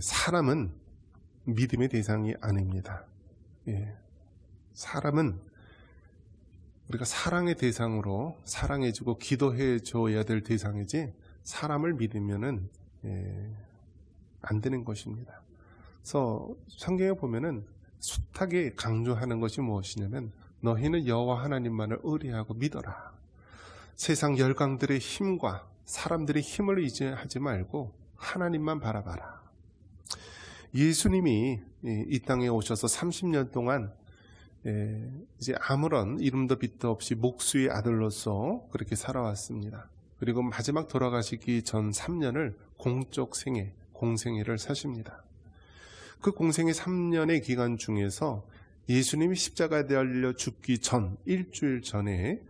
사람은 믿음의 대상이 아닙니다. 사람은 우리가 사랑의 대상으로 사랑해주고 기도해줘야 될 대상이지 사람을 믿으면은 안 되는 것입니다. 그래서 성경에 보면은 숱하게 강조하는 것이 무엇이냐면 너희는 여호와 하나님만을 의뢰하고 믿어라. 세상 열강들의 힘과 사람들의 힘을 의지하지 말고 하나님만 바라봐라. 예수님이 이 땅에 오셔서 30년 동안 이제 아무런 이름도 빛도 없이 목수의 아들로서 그렇게 살아왔습니다. 그리고 마지막 돌아가시기 전 3년을 공적 생애, 공생애를 사십니다. 그 공생애 3년의 기간 중에서 예수님이 십자가에 달려 죽기 전 일주일 전에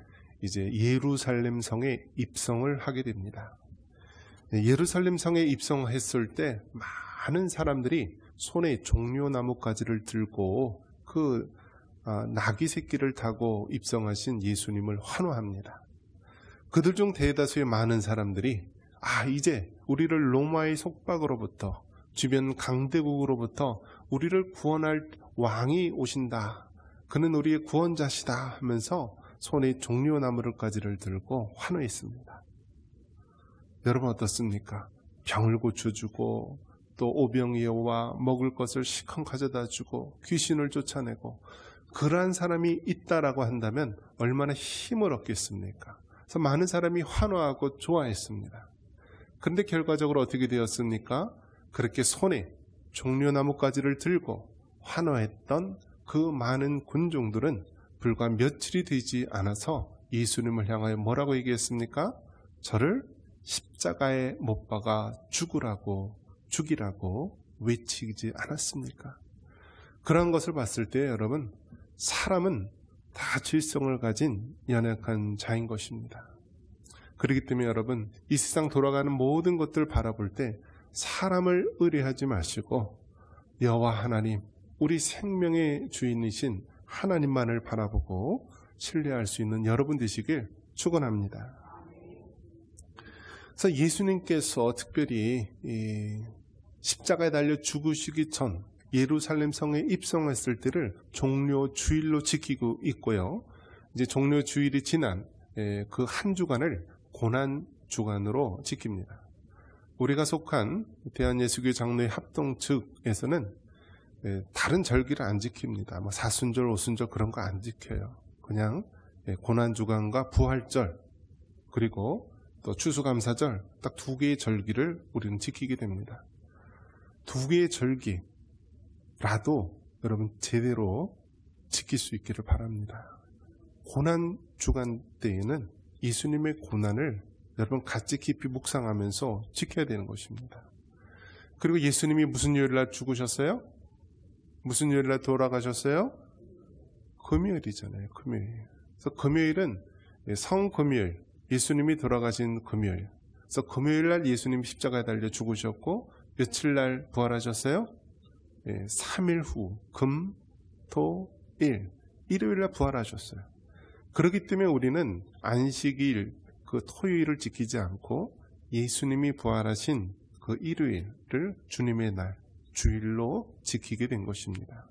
이제 예루살렘 성에 입성을 하게 됩니다. 예루살렘 성에 입성했을 때 많은 사람들이 손에 종려나뭇가지를 들고 그 나귀 새끼를 타고 입성하신 예수님을 환호합니다. 그들 중 대다수의 많은 사람들이 이제 우리를 로마의 속박으로부터 주변 강대국으로부터 우리를 구원할 왕이 오신다. 그는 우리의 구원자시다 하면서 손에 종려나무가지를 들고 환호했습니다. 여러분 어떻습니까? 병을 고쳐주고 또 오병이어와 먹을 것을 시컨 가져다 주고 귀신을 쫓아내고 그러한 사람이 있다라고 한다면 얼마나 힘을 얻겠습니까? 그래서 많은 사람이 환호하고 좋아했습니다. 그런데 결과적으로 어떻게 되었습니까? 그렇게 손에 종려나뭇가지를 들고 환호했던 그 많은 군종들은 불과 며칠이 되지 않아서 예수님을 향하여 뭐라고 얘기했습니까? 저를 십자가에 못 박아 죽이라고 외치지 않았습니까? 그런 것을 봤을 때 여러분, 사람은 다 질성을 가진 연약한 자인 것입니다. 그렇기 때문에 여러분, 이 세상 돌아가는 모든 것들을 바라볼 때 사람을 의뢰하지 마시고 여호와 하나님, 우리 생명의 주인이신 하나님만을 바라보고 신뢰할 수 있는 여러분 되시길 축원합니다. 그래서 예수님께서 특별히 십자가에 달려 죽으시기 전 예루살렘 성에 입성했을 때를 종료 주일로 지키고 있고요. 이제 종료 주일이 지난 그 한 주간을 고난 주간으로 지킵니다. 우리가 속한 대한예수교 장로회 합동 측에서는 다른 절기를 안 지킵니다. 뭐 사순절, 오순절 그런 거 안 지켜요. 그냥 고난 주간과 부활절 그리고 또 추수감사절 딱 두 개의 절기를 우리는 지키게 됩니다. 두 개의 절기라도 여러분 제대로 지킬 수 있기를 바랍니다. 고난 주간 때에는 예수님의 고난을 여러분 같이 깊이 묵상하면서 지켜야 되는 것입니다. 그리고 예수님이 무슨 요일날 죽으셨어요? 무슨 요일날 돌아가셨어요? 금요일이잖아요. 금요일. 그래서 금요일은 성금요일, 예수님이 돌아가신 금요일. 그래서 금요일날 예수님이 십자가에 달려 죽으셨고 며칠날 부활하셨어요? 3일 후 금, 토, 일, 일요일날 부활하셨어요. 그렇기 때문에 우리는 안식일 그 토요일을 지키지 않고 예수님이 부활하신 그 일요일을 주님의 날, 주일로 지키게 된 것입니다.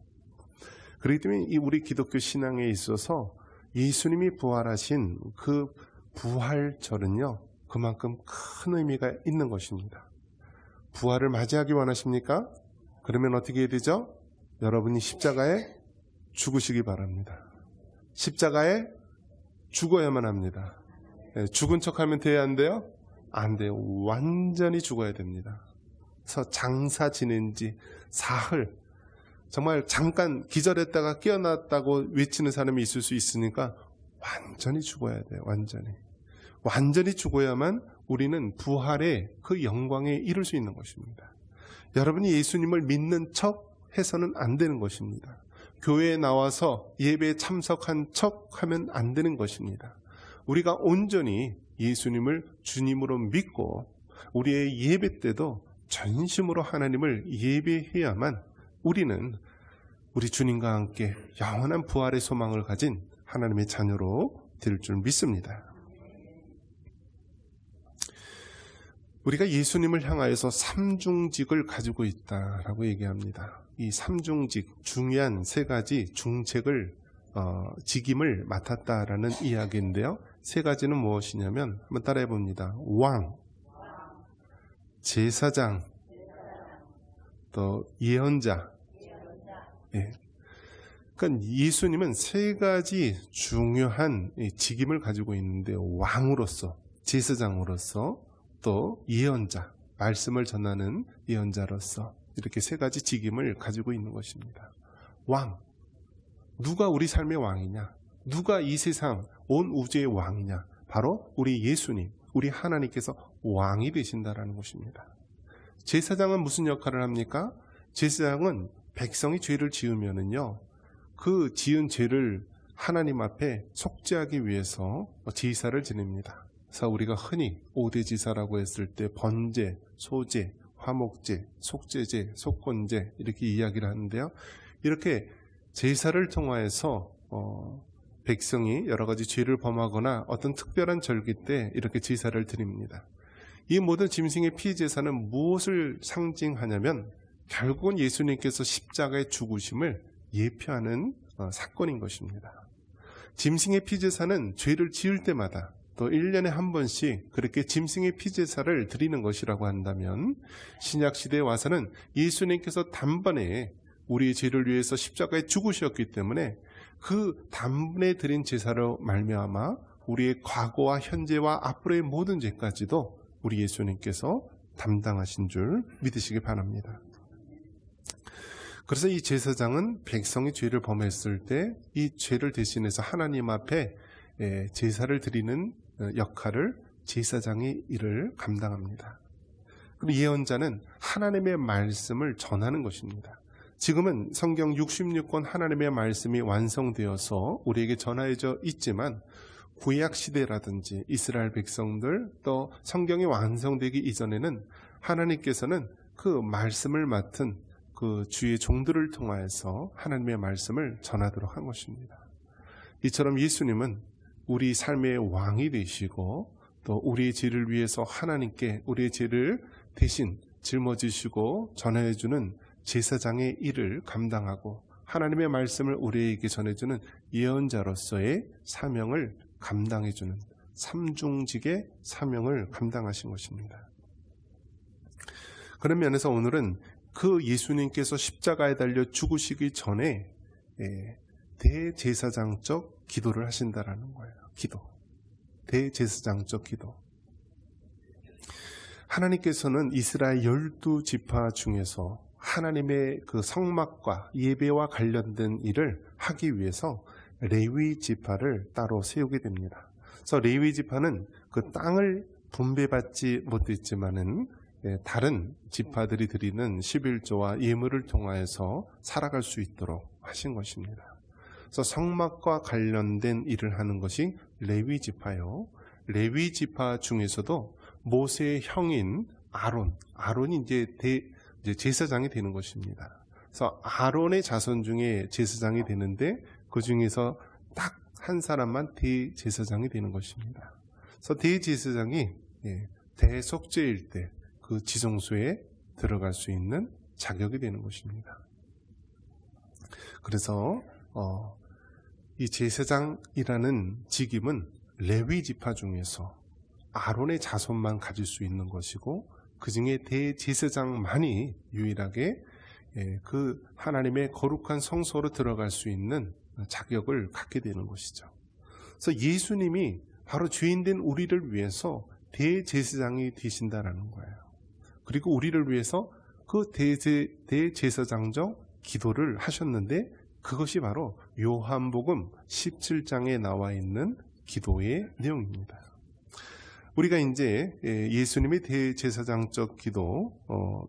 그렇기 때문에 이 우리 기독교 신앙에 있어서 예수님이 부활하신 그 부활절은요, 그만큼 큰 의미가 있는 것입니다. 부활을 맞이하기 원하십니까? 그러면 어떻게 해야 되죠? 여러분이 십자가에 죽으시기 바랍니다. 십자가에 죽어야만 합니다. 죽은 척하면 돼야 안 돼요? 안 돼요. 완전히 죽어야 됩니다. 그래서 장사 지낸 지 사흘, 정말 잠깐 기절했다가 깨어났다고 외치는 사람이 있을 수 있으니까 완전히 죽어야 돼요. 완전히 죽어야만 우리는 부활의 그 영광에 이룰 수 있는 것입니다. 여러분이 예수님을 믿는 척 해서는 안 되는 것입니다. 교회에 나와서 예배에 참석한 척 하면 안 되는 것입니다. 우리가 온전히 예수님을 주님으로 믿고 우리의 예배 때도 전심으로 하나님을 예배해야만 우리는 우리 주님과 함께 영원한 부활의 소망을 가진 하나님의 자녀로 될 줄 믿습니다. 우리가 예수님을 향하여서 삼중직을 가지고 있다라고 얘기합니다. 이 삼중직, 중요한 세 가지 중책을 직임을 맡았다라는 이야기인데요. 세 가지는 무엇이냐면 한번 따라해 봅니다. 왕, 제사장, 또 예언자. 예. 그러니까 예수님은 세 가지 중요한 직임을 가지고 있는데, 왕으로서, 제사장으로서, 또 예언자, 말씀을 전하는 예언자로서 이렇게 세 가지 직임을 가지고 있는 것입니다. 왕, 누가 우리 삶의 왕이냐? 누가 이 세상 온 우주의 왕이냐? 바로 우리 예수님, 우리 하나님께서 왕이 되신다라는 것입니다. 제사장은 무슨 역할을 합니까? 제사장은 백성이 죄를 지으면은요, 그 지은 죄를 하나님 앞에 속죄하기 위해서 제사를 지냅니다. 그래서 우리가 흔히 5대 제사라고 했을 때 번제, 소제, 화목제, 속죄제, 속건제 이렇게 이야기를 하는데요. 이렇게 제사를 통하여서 백성이 여러 가지 죄를 범하거나 어떤 특별한 절기 때 이렇게 제사를 드립니다. 이 모든 짐승의 피제사는 무엇을 상징하냐면 결국은 예수님께서 십자가의 죽으심을 예표하는 사건인 것입니다. 짐승의 피제사는 죄를 지을 때마다 또 1년에 한 번씩 그렇게 짐승의 피제사를 드리는 것이라고 한다면, 신약시대에 와서는 예수님께서 단번에 우리의 죄를 위해서 십자가에 죽으셨기 때문에 그 단번에 드린 제사로 말미암아 우리의 과거와 현재와 앞으로의 모든 죄까지도 우리 예수님께서 담당하신 줄 믿으시기 바랍니다. 그래서 이 제사장은 백성이 죄를 범했을 때 이 죄를 대신해서 하나님 앞에 제사를 드리는 역할을 제사장의 일을 감당합니다. 그리고 예언자는 하나님의 말씀을 전하는 것입니다. 지금은 성경 66권 하나님의 말씀이 완성되어서 우리에게 전하여져 있지만, 구약 시대라든지 이스라엘 백성들 또 성경이 완성되기 이전에는 하나님께서는 그 말씀을 맡은 그 주의 종들을 통하여서 하나님의 말씀을 전하도록 한 것입니다. 이처럼 예수님은 우리 삶의 왕이 되시고 또 우리의 죄를 위해서 하나님께 우리의 죄를 대신 짊어지시고 전해주는 제사장의 일을 감당하고 하나님의 말씀을 우리에게 전해주는 예언자로서의 사명을 감당해주는 삼중직의 사명을 감당하신 것입니다. 그런 면에서 오늘은 그 예수님께서 십자가에 달려 죽으시기 전에 대제사장적 기도를 하신다라는 거예요. 기도. 대제사장적 기도. 하나님께서는 이스라엘 12지파 중에서 하나님의 그 성막과 예배와 관련된 일을 하기 위해서 레위 지파를 따로 세우게 됩니다. 그래서 레위 지파는 그 땅을 분배받지 못했지만은 다른 지파들이 드리는 11조와 예물을 통하여서 살아갈 수 있도록 하신 것입니다. 그래서 성막과 관련된 일을 하는 것이 레위 지파요. 레위 지파 중에서도 모세의 형인 아론이 이제 제사장이 되는 것입니다. 그래서 아론의 자손 중에 제사장이 되는데 그 중에서 딱 한 사람만 대제사장이 되는 것입니다. 그래서 대제사장이 대속죄일 때 그 지성소에 들어갈 수 있는 자격이 되는 것입니다. 그래서 이 제사장이라는 직임은 레위 지파 중에서 아론의 자손만 가질 수 있는 것이고, 그 중에 대제사장만이 유일하게 그 하나님의 거룩한 성소로 들어갈 수 있는 자격을 갖게 되는 것이죠. 그래서 예수님이 바로 죄인된 우리를 위해서 대제사장이 되신다라는 거예요. 그리고 우리를 위해서 그 대제사장적 기도를 하셨는데, 그것이 바로 요한복음 17장에 나와 있는 기도의 내용입니다. 우리가 이제 예수님의 대제사장적 기도,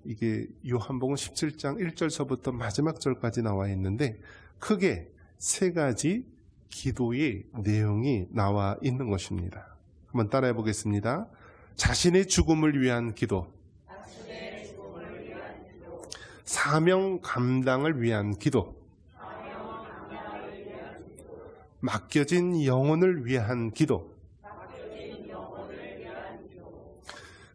이게 요한복음 17장 1절서부터 마지막 절까지 나와 있는데 크게 세 가지 기도의 내용이 나와 있는 것입니다. 한번 따라해 보겠습니다. 자신의 죽음을 위한 기도, 사명 감당을 위한 기도, 맡겨진 영혼을 위한 기도.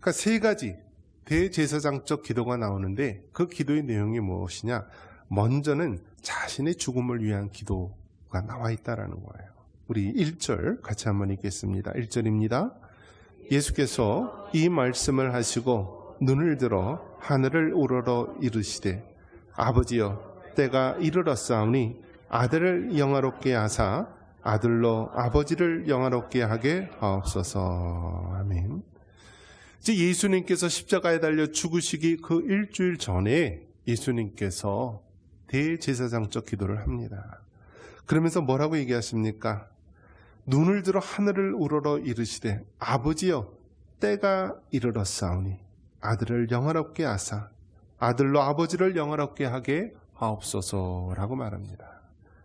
그러니까 세 가지 대제사장적 기도가 나오는데 그 기도의 내용이 무엇이냐? 먼저는 자신의 죽음을 위한 기도가 나와 있다라는 거예요. 우리 1절 같이 한번 읽겠습니다. 1절입니다. 예수께서 이 말씀을 하시고 눈을 들어 하늘을 우러러 이르시되 아버지여 때가 이르렀사오니 아들을 영화롭게 하사 아들로 아버지를 영화롭게 하게 하옵소서. 아멘. 이제 예수님께서 십자가에 달려 죽으시기 그 일주일 전에 예수님께서 대제사장적 기도를 합니다. 그러면서 뭐라고 얘기하십니까? 눈을 들어 하늘을 우러러 이르시되 아버지여 때가 이르렀사오니 아들을 영화롭게 하사 아들로 아버지를 영화롭게 하게 하옵소서라고 말합니다.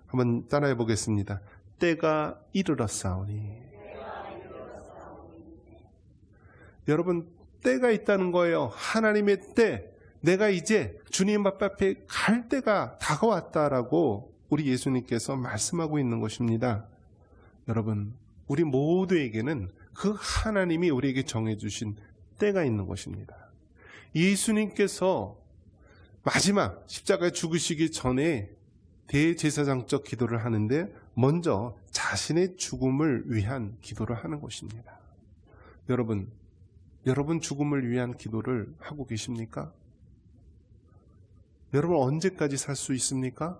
한번 따라해 보겠습니다. 때가 이르렀사오니. 여러분, 때가 있다는 거예요. 하나님의 때, 내가 이제 주님 앞에 갈 때가 다가왔다라고 우리 예수님께서 말씀하고 있는 것입니다. 여러분, 우리 모두에게는 그 하나님이 우리에게 정해주신 때가 있는 것입니다. 예수님께서 마지막 십자가에 죽으시기 전에 대제사장적 기도를 하는데 먼저 자신의 죽음을 위한 기도를 하는 것입니다. 여러분 죽음을 위한 기도를 하고 계십니까? 여러분 언제까지 살 수 있습니까?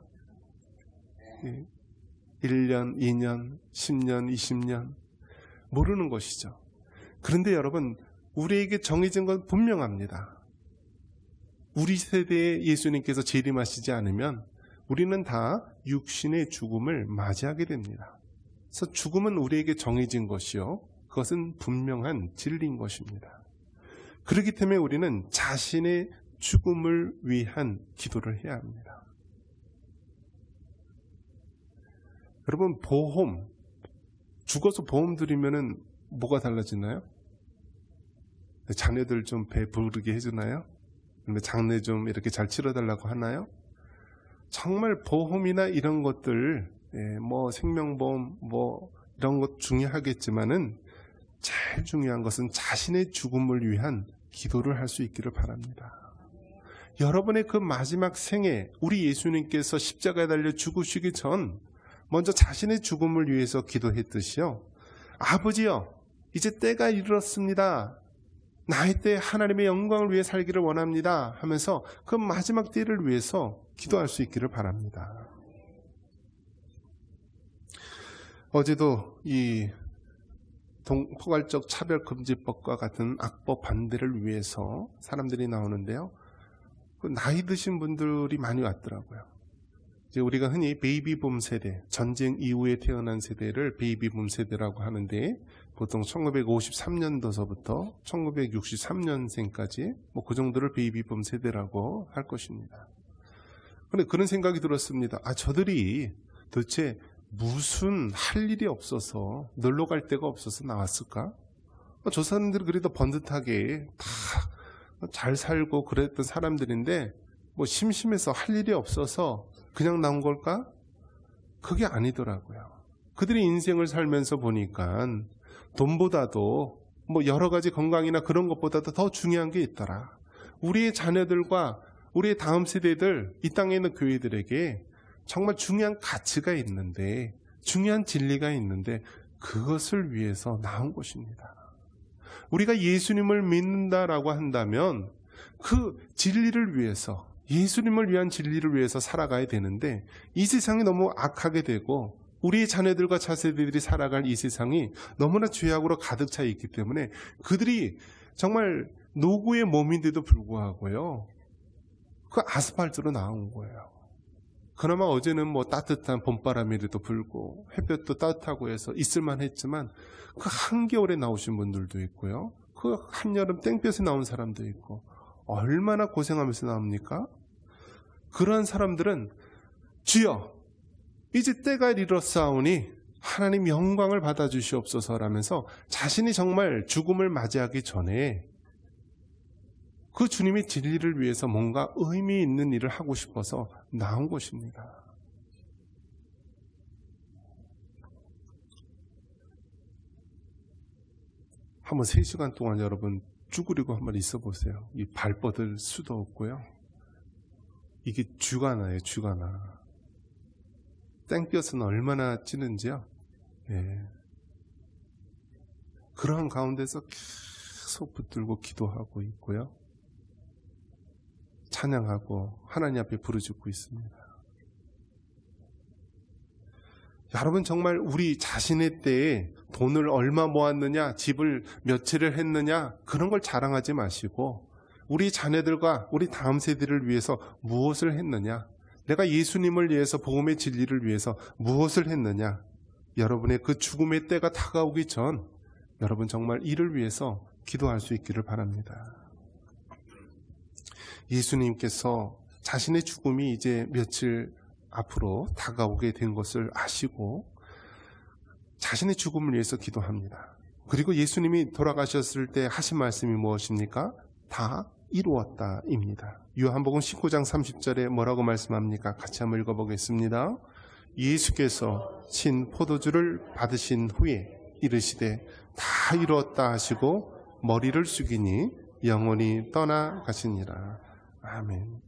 1년, 2년, 10년, 20년 모르는 것이죠. 그런데 여러분 우리에게 정해진 건 분명합니다. 우리 세대에 예수님께서 재림하시지 않으면 우리는 다 육신의 죽음을 맞이하게 됩니다. 그래서 죽음은 우리에게 정해진 것이요, 그것은 분명한 진리인 것입니다. 그렇기 때문에 우리는 자신의 죽음을 위한 기도를 해야 합니다. 여러분 보험, 죽어서 보험 들이면은 뭐가 달라지나요? 자녀들 좀 배 부르게 해주나요? 장례 좀 이렇게 잘 치러달라고 하나요? 정말 보험이나 이런 것들, 뭐 생명보험 뭐 이런 것 중요하겠지만은 제일 중요한 것은 자신의 죽음을 위한 기도를 할 수 있기를 바랍니다. 여러분의 그 마지막 생에 우리 예수님께서 십자가에 달려 죽으시기 전 먼저 자신의 죽음을 위해서 기도했듯이요, 아버지여 이제 때가 이르렀습니다. 나의 때 하나님의 영광을 위해 살기를 원합니다 하면서 그 마지막 때를 위해서 기도할 수 있기를 바랍니다. 어제도 이 포괄적 차별금지법과 같은 악법 반대를 위해서 사람들이 나오는데요, 나이 드신 분들이 많이 왔더라고요. 이제 우리가 흔히 베이비붐 세대, 전쟁 이후에 태어난 세대를 베이비붐 세대라고 하는데 보통 1953년도서부터 1963년생까지 뭐 그 정도를 베이비붐 세대라고 할 것입니다. 그런데 그런 생각이 들었습니다. 저들이 도대체 무슨 할 일이 없어서 놀러 갈 데가 없어서 나왔을까? 저 사람들이 그래도 번듯하게 다 잘 살고 그랬던 사람들인데 뭐 심심해서 할 일이 없어서 그냥 나온 걸까? 그게 아니더라고요. 그들이 인생을 살면서 보니까 돈보다도 뭐 여러 가지 건강이나 그런 것보다도 더 중요한 게 있더라. 우리의 자녀들과 우리의 다음 세대들, 이 땅에 있는 교회들에게 정말 중요한 가치가 있는데, 중요한 진리가 있는데 그것을 위해서 나온 것입니다. 우리가 예수님을 믿는다라고 한다면 그 진리를 위해서, 예수님을 위한 진리를 위해서 살아가야 되는데 이 세상이 너무 악하게 되고 우리의 자녀들과 차세대들이 살아갈 이 세상이 너무나 죄악으로 가득 차 있기 때문에 그들이 정말 노구의 몸인데도 불구하고요, 그 아스팔트로 나온 거예요. 그나마 어제는 뭐 따뜻한 봄바람이라도 불고 햇볕도 따뜻하고 해서 있을만 했지만 그 한겨울에 나오신 분들도 있고요, 그 한여름 땡볕에 나온 사람도 있고 얼마나 고생하면서 나옵니까? 그러한 사람들은 주여 이제 때가 이르렀사오니 하나님 영광을 받아주시옵소서라면서 자신이 정말 죽음을 맞이하기 전에 그 주님의 진리를 위해서 뭔가 의미 있는 일을 하고 싶어서 나온 것입니다. 한번 3시간 동안 여러분 쭈그리고 한번 있어 보세요. 이 발 뻗을 수도 없고요. 이게 쥐가 나요, 쥐가 나. 땡볕은 얼마나 찌는지요. 예. 그러한 가운데서 계속 붙들고 기도하고 있고요. 찬양하고 하나님 앞에 부르짖고 있습니다. 여러분, 정말 우리 자신의 때에 돈을 얼마 모았느냐, 집을 몇 채를 했느냐, 그런 걸 자랑하지 마시고 우리 자녀들과 우리 다음 세대를 위해서 무엇을 했느냐, 내가 예수님을 위해서, 복음의 진리를 위해서 무엇을 했느냐, 여러분의 그 죽음의 때가 다가오기 전 여러분 정말 이를 위해서 기도할 수 있기를 바랍니다. 예수님께서 자신의 죽음이 이제 며칠 앞으로 다가오게 된 것을 아시고 자신의 죽음을 위해서 기도합니다. 그리고 예수님이 돌아가셨을 때 하신 말씀이 무엇입니까? 다 이루었다입니다. 요한복음 19장 30절에 뭐라고 말씀합니까? 같이 한번 읽어보겠습니다. 예수께서 신 포도주를 받으신 후에 이르시되 다 이루었다 하시고 머리를 숙이니 영원히 떠나가시니라. 아멘.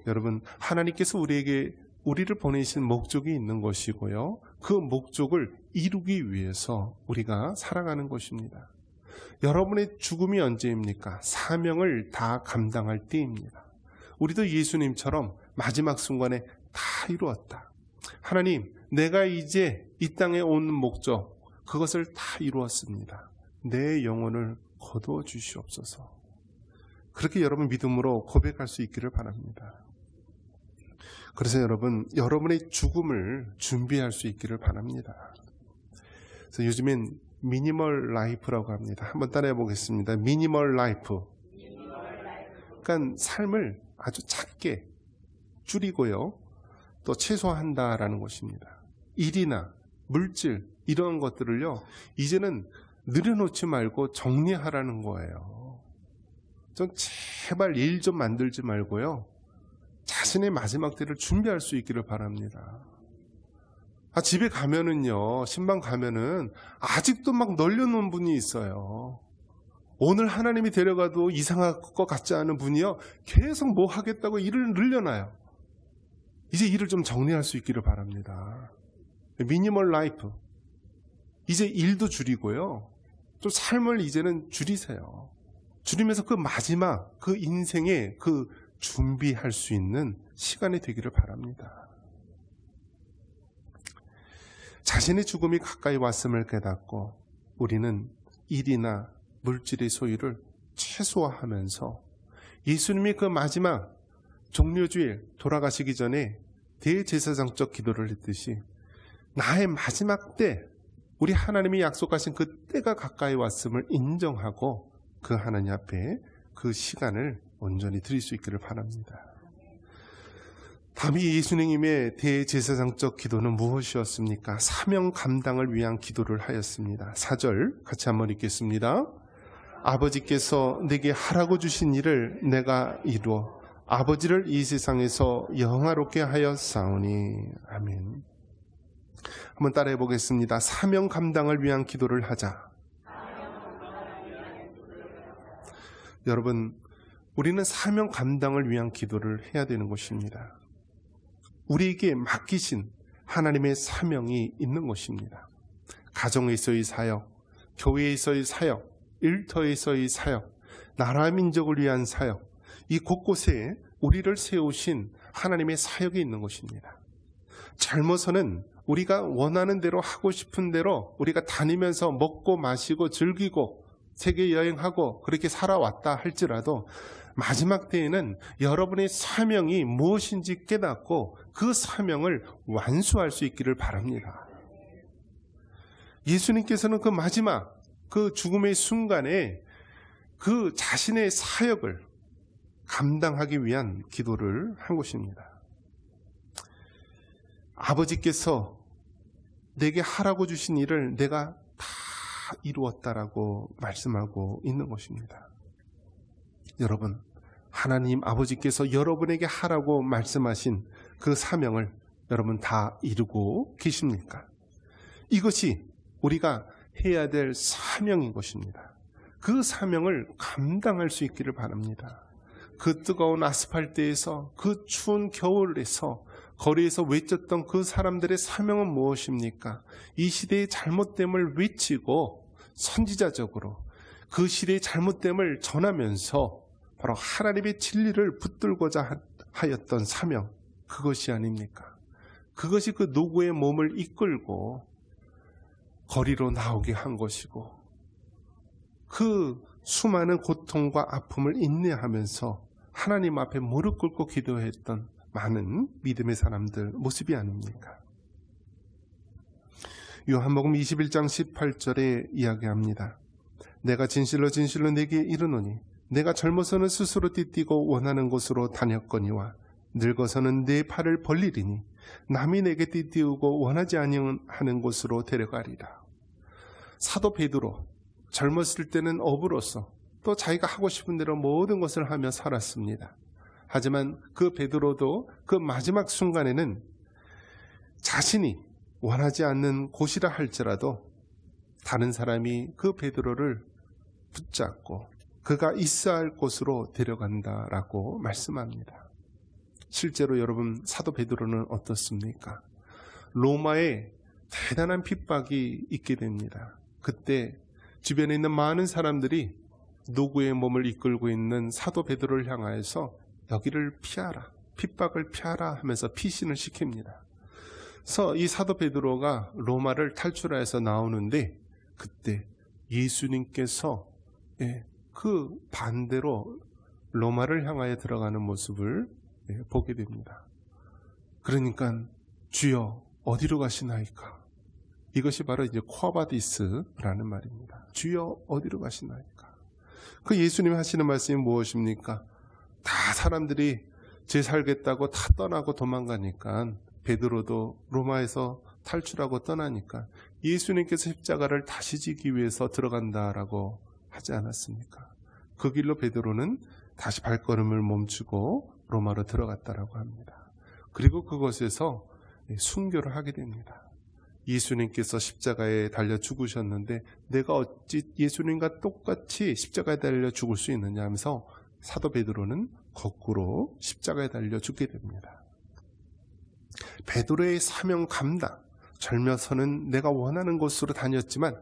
여러분, 하나님께서 우리를 보내신 목적이 있는 것이고요. 그 목적을 이루기 위해서 우리가 살아가는 것입니다. 여러분의 죽음이 언제입니까? 사명을 다 감당할 때입니다. 우리도 예수님처럼 마지막 순간에 다 이루었다. 하나님, 내가 이제 이 땅에 온 목적, 그것을 다 이루었습니다. 내 영혼을 거두어 주시옵소서. 그렇게 여러분 믿음으로 고백할 수 있기를 바랍니다. 그래서 여러분, 여러분의 죽음을 준비할 수 있기를 바랍니다. 그래서 요즘엔 미니멀 라이프라고 합니다. 한번 따라해 보겠습니다. 미니멀 라이프. 그러니까 삶을 아주 작게 줄이고요. 또 최소화한다라는 것입니다. 일이나 물질 이런 것들을요, 이제는 늘여놓지 말고 정리하라는 거예요. 좀 제발 일 좀 만들지 말고요, 자신의 마지막 때를 준비할 수 있기를 바랍니다. 집에 가면은요, 신방 가면은 아직도 막 널려놓은 분이 있어요. 오늘 하나님이 데려가도 이상할 것 같지 않은 분이요, 계속 뭐 하겠다고 일을 늘려놔요. 이제 일을 좀 정리할 수 있기를 바랍니다. 미니멀 라이프. 이제 일도 줄이고요, 좀 삶을 이제는 줄이세요. 줄이면서 그 마지막, 그 인생의 그 준비할 수 있는 시간이 되기를 바랍니다. 자신의 죽음이 가까이 왔음을 깨닫고 우리는 일이나 물질의 소유를 최소화하면서 예수님이 그 마지막 종료주일 돌아가시기 전에 대제사장적 기도를 했듯이 나의 마지막 때, 우리 하나님이 약속하신 그 때가 가까이 왔음을 인정하고 그 하나님 앞에 그 시간을 온전히 드릴 수 있기를 바랍니다. 다윗 예수님의 대제사장적 기도는 무엇이었습니까? 사명 감당을 위한 기도를 하였습니다. 4절 같이 한번 읽겠습니다. 아버지께서 내게 하라고 주신 일을 내가 이루어 아버지를 이 세상에서 영화롭게 하였사오니. 아멘. 한번 따라해 보겠습니다. 사명 감당을 위한 기도를 하자. 여러분, 우리는 사명 감당을 위한 기도를 해야 되는 것입니다. 우리에게 맡기신 하나님의 사명이 있는 것입니다. 가정에서의 사역, 교회에서의 사역, 일터에서의 사역, 나라 민족을 위한 사역, 이 곳곳에 우리를 세우신 하나님의 사역이 있는 것입니다. 젊어서는 우리가 원하는 대로 하고 싶은 대로 우리가 다니면서 먹고 마시고 즐기고 세계 여행하고 그렇게 살아왔다 할지라도 마지막 때에는 여러분의 사명이 무엇인지 깨닫고 그 사명을 완수할 수 있기를 바랍니다. 예수님께서는 그 마지막 그 죽음의 순간에 그 자신의 사역을 감당하기 위한 기도를 한 것입니다. 아버지께서 내게 하라고 주신 일을 내가 다 이루었다라고 말씀하고 있는 것입니다. 여러분, 하나님 아버지께서 여러분에게 하라고 말씀하신 그 사명을 여러분 다 이루고 계십니까? 이것이 우리가 해야 될 사명인 것입니다. 그 사명을 감당할 수 있기를 바랍니다. 그 뜨거운 아스팔트에서, 그 추운 겨울에서 거리에서 외쳤던 그 사람들의 사명은 무엇입니까? 이 시대의 잘못됨을 외치고 선지자적으로 그 시대의 잘못됨을 전하면서 바로 하나님의 진리를 붙들고자 하였던 사명, 그것이 아닙니까? 그것이 그 노고의 몸을 이끌고 거리로 나오게 한 것이고, 그 수많은 고통과 아픔을 인내하면서 하나님 앞에 무릎 꿇고 기도했던 많은 믿음의 사람들 모습이 아닙니까? 요한복음 21장 18절에 이야기합니다. 내가 진실로 진실로 내게 이르노니 내가 젊어서는 스스로 띠뛰고 원하는 곳으로 다녔거니와 늙어서는 내 팔을 벌리리니 남이 내게 띠띠우고 원하지 아니하는 곳으로 데려가리라. 사도 베드로, 젊었을 때는 어부로서 또 자기가 하고 싶은 대로 모든 것을 하며 살았습니다. 하지만 그 베드로도 그 마지막 순간에는 자신이 원하지 않는 곳이라 할지라도 다른 사람이 그 베드로를 붙잡고 그가 있어야 할 곳으로 데려간다라고 말씀합니다. 실제로 여러분, 사도 베드로는 어떻습니까? 로마에 대단한 핍박이 있게 됩니다. 그때 주변에 있는 많은 사람들이 노구의 몸을 이끌고 있는 사도 베드로를 향하여서 여기를 피하라, 핍박을 피하라 하면서 피신을 시킵니다. 그래서 이 사도 베드로가 로마를 탈출하여서 나오는데 그때 예수님께서 그 반대로 로마를 향하여 들어가는 모습을 보게 됩니다. 그러니까 주여 어디로 가시나이까? 이것이 바로 이제 코아바디스라는 말입니다. 주여 어디로 가시나이까? 그 예수님이 하시는 말씀이 무엇입니까? 다 사람들이 제 살겠다고 다 떠나고 도망가니까, 베드로도 로마에서 탈출하고 떠나니까 예수님께서 십자가를 다시 지기 위해서 들어간다라고 하지 않았습니까? 그 길로 베드로는 다시 발걸음을 멈추고 로마로 들어갔다라고 합니다. 그리고 그곳에서 순교를 하게 됩니다. 예수님께서 십자가에 달려 죽으셨는데 내가 어찌 예수님과 똑같이 십자가에 달려 죽을 수 있느냐 하면서 사도 베드로는 거꾸로 십자가에 달려 죽게 됩니다. 베드로의 사명 감당, 젊어서는 내가 원하는 곳으로 다녔지만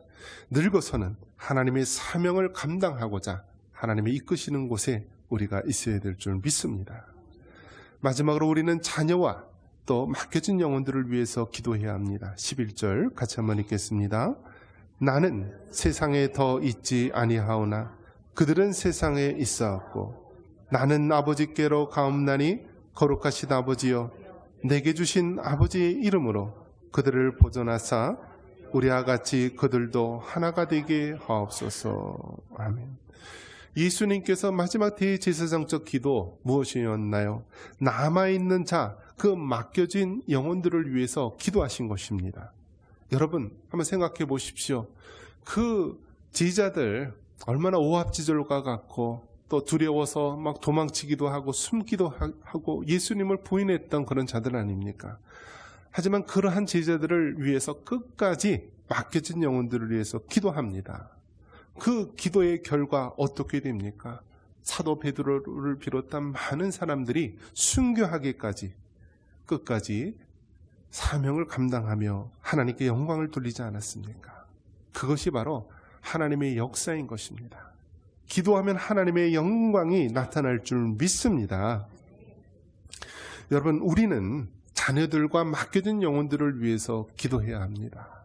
늙어서는 하나님의 사명을 감당하고자 하나님이 이끄시는 곳에 우리가 있어야 될 줄 믿습니다. 마지막으로 우리는 자녀와 또 맡겨진 영혼들을 위해서 기도해야 합니다. 11절 같이 한번 읽겠습니다. 나는 세상에 더 있지 아니하오나 그들은 세상에 있사옵고 나는 아버지께로 가옵나니 거룩하신 아버지여 내게 주신 아버지의 이름으로 그들을 보존하사 우리와 같이 그들도 하나가 되게 하옵소서. 아멘. 예수님께서 마지막 대제사장적 기도 무엇이었나요? 남아있는 자, 그 맡겨진 영혼들을 위해서 기도하신 것입니다. 여러분 한번 생각해 보십시오. 그 제자들 얼마나 오합지졸과 같고 또 두려워서 막 도망치기도 하고 숨기도 하고 예수님을 부인했던 그런 자들 아닙니까? 하지만 그러한 제자들을 위해서 끝까지 맡겨진 영혼들을 위해서 기도합니다. 그 기도의 결과 어떻게 됩니까? 사도 베드로를 비롯한 많은 사람들이 순교하기까지 끝까지 사명을 감당하며 하나님께 영광을 돌리지 않았습니까? 그것이 바로 하나님의 역사인 것입니다. 기도하면 하나님의 영광이 나타날 줄 믿습니다. 여러분, 우리는 자녀들과 맡겨진 영혼들을 위해서 기도해야 합니다.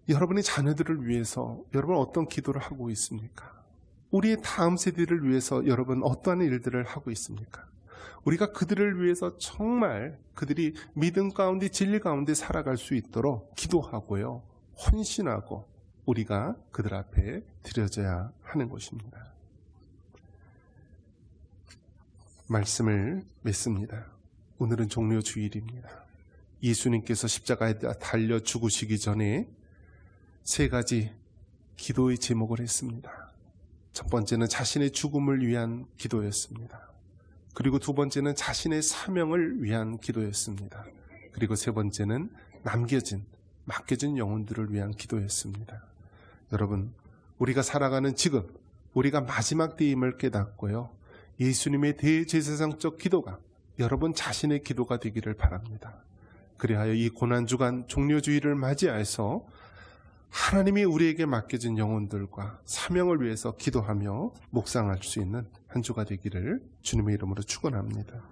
여러분의 자녀들을 위해서 여러분 어떤 기도를 하고 있습니까? 우리의 다음 세대를 위해서 여러분 어떠한 일들을 하고 있습니까? 우리가 그들을 위해서 정말 그들이 믿음 가운데 진리 가운데 살아갈 수 있도록 기도하고요, 헌신하고 우리가 그들 앞에 드려져야 하는 것입니다. 말씀을 맺습니다. 오늘은 종려 주일입니다. 예수님께서 십자가에 달려 죽으시기 전에 세 가지 기도의 제목을 했습니다. 첫 번째는 자신의 죽음을 위한 기도였습니다. 그리고 두 번째는 자신의 사명을 위한 기도였습니다. 그리고 세 번째는 남겨진 맡겨진 영혼들을 위한 기도였습니다. 여러분, 우리가 살아가는 지금 우리가 마지막 때임을 깨닫고요, 예수님의 대제사장적 기도가 여러분 자신의 기도가 되기를 바랍니다. 그리하여 이 고난주간 종료주의를 맞이해서 하나님이 우리에게 맡겨진 영혼들과 사명을 위해서 기도하며 묵상할 수 있는 한 주가 되기를 주님의 이름으로 축원합니다.